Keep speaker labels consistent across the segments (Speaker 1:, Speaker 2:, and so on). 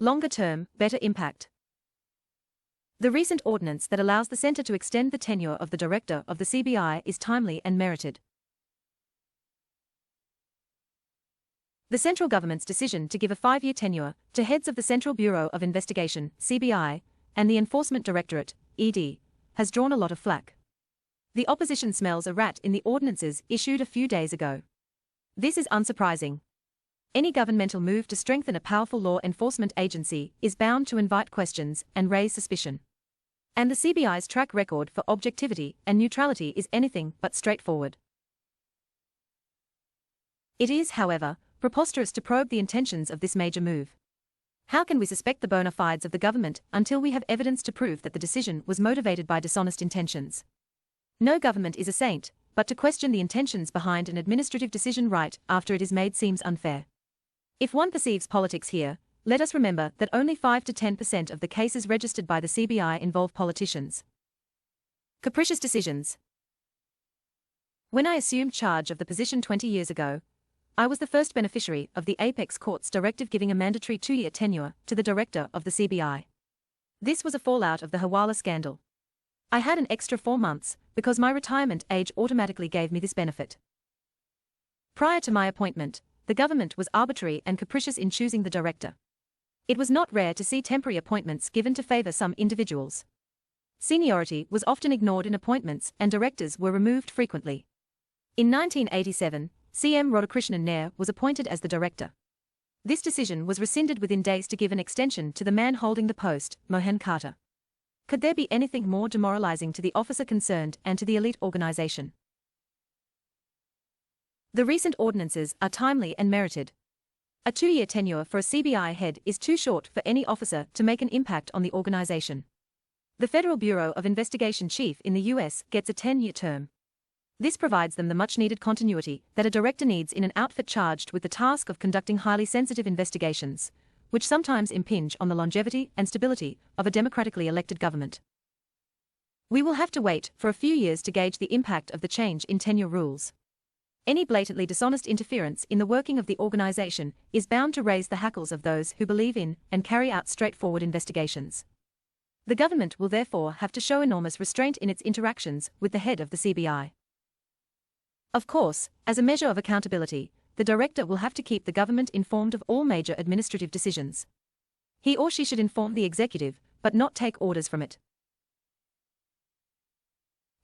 Speaker 1: Longer term, better impact. The recent ordinance that allows the Centre to extend the tenure of the Director of the CBI is timely and merited. The central government's decision to give a 5-year tenure to heads of the Central Bureau of Investigation, CBI, and the Enforcement Directorate, ED, has drawn a lot of flack. The opposition smells a rat in the ordinances issued a few days ago. This is unsurprising. Any governmental move to strengthen a powerful law enforcement agency is bound to invite questions and raise suspicion. And the CBI's track record for objectivity and neutrality is anything but straightforward. It is, however, preposterous to probe the intentions of this major move. How can we suspect the bona fides of the government until we have evidence to prove that the decision was motivated by dishonest intentions? No government is a saint, but to question the intentions behind an administrative decision right after it is made seems unfair. If one perceives politics here, let us remember that only 5 to 10% of the cases registered by the CBI involve politicians. Capricious decisions. When I assumed charge of the position 20 years ago, I was the first beneficiary of the Apex Court's directive giving a mandatory 2-year tenure to the director of the CBI. This was a fallout of the Hawala scandal. I had an extra 4 months because my retirement age automatically gave me this benefit. Prior to my appointment, the government was arbitrary and capricious in choosing the director. It was not rare to see temporary appointments given to favor some individuals. Seniority was often ignored in appointments and directors were removed frequently. In 1987, CM Radhakrishnan Nair was appointed as the director. This decision was rescinded within days to give an extension to the man holding the post, Mohan Carter. Could there be anything more demoralizing to the officer concerned and to the elite organization? The recent ordinances are timely and merited. A 2-year tenure for a CBI head is too short for any officer to make an impact on the organization. The Federal Bureau of Investigation chief in the US gets a 10-year term. This provides them the much-needed continuity that a director needs in an outfit charged with the task of conducting highly sensitive investigations, which sometimes impinge on the longevity and stability of a democratically elected government. We will have to wait for a few years to gauge the impact of the change in tenure rules. Any blatantly dishonest interference in the working of the organization is bound to raise the hackles of those who believe in and carry out straightforward investigations. The government will therefore have to show enormous restraint in its interactions with the head of the CBI. Of course, as a measure of accountability, the director will have to keep the government informed of all major administrative decisions. He or she should inform the executive, but not take orders from it.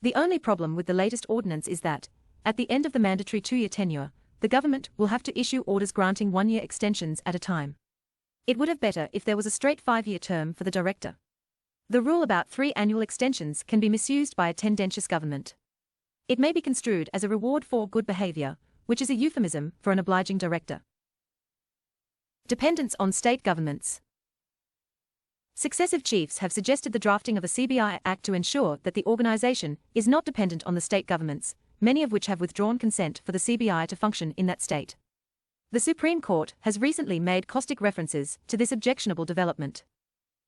Speaker 1: The only problem with the latest ordinance is that, at the end of the mandatory 2-year tenure, the government will have to issue orders granting 1-year extensions at a time. It would have better if there was a straight 5-year term for the director. The rule about 3 annual extensions can be misused by a tendentious government. It may be construed as a reward for good behavior, which is a euphemism for an obliging director. Dependence on state governments. Successive chiefs have suggested the drafting of a CBI Act to ensure that the organization is not dependent on the state governments, many of which have withdrawn consent for the CBI to function in that state. The Supreme Court has recently made caustic references to this objectionable development.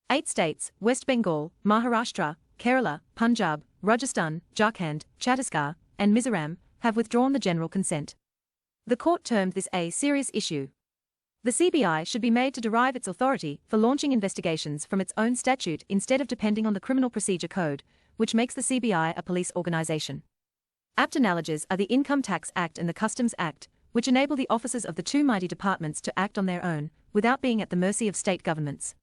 Speaker 1: 8 states, West Bengal, Maharashtra, Kerala, Punjab, Rajasthan, Jharkhand, Chhattisgarh, and Mizoram, have withdrawn the general consent. The court termed this a serious issue. The CBI should be made to derive its authority for launching investigations from its own statute instead of depending on the Criminal Procedure Code, which makes the CBI a police organization. Apt analogies are the Income Tax Act and the Customs Act, which enable the officers of the two mighty departments to act on their own, without being at the mercy of state governments.